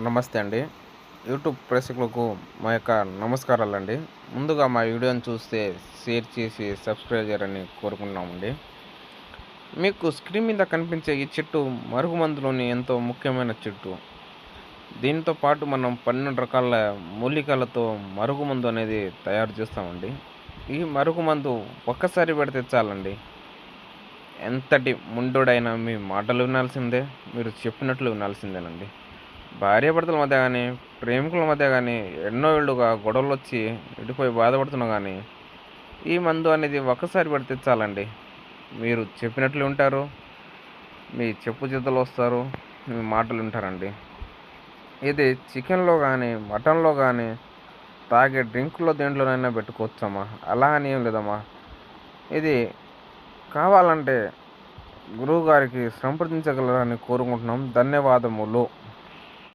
నమస్తే అండి. యూట్యూబ్ ప్రేక్షకులకు మా యొక్క నమస్కారాలండి. ముందుగా మా వీడియోని చూస్తే షేర్ చేసి సబ్స్క్రైబ్ చేయాలని కోరుకుంటున్నామండి. మీకు స్క్రీన్ మీద కనిపించే ఈ చెట్టు మరుగుమందులోని ఎంతో ముఖ్యమైన చెట్టు. దీంతో పాటు మనం 12 రకాల మూలికలతో మరుగుమందు అనేది తయారు చేస్తామండి. ఈ మరుగుమందు ఒక్కసారి పెడితే చాలండి. ఎంతటి ముండోడైనా మీ మాటలు వినాల్సిందే, మీరు చెప్పినట్లు వినాల్సిందేనండి. భార్యాభర్తల మధ్య గానీ, ప్రేమికుల మధ్య గానీ, ఎన్నో ఏళ్లుగా గొడవలొచ్చి విడిపోయి బాధపడుతున్నా గానీ, ఈ మందు అనేది ఒక్కసారి పడితే చాలండి. మీరు చెప్పినట్లు వింటారు. మీ చెప్పు చేతలు వస్తారు. మీ మాటలు వింటారండి. ఇది చికెన్‌లో గానీ, మటన్‌లో గానీ, తాగే డ్రింక్‌లో దేంట్లోనైనా పెట్టుకోవచ్చమ్మా. అలా అని ఏం లేదమ్మా. ఇది కావాలంటే గురువుగారికి సంప్రదించగలరని కోరుకుంటున్నాం. ధన్యవాదములు.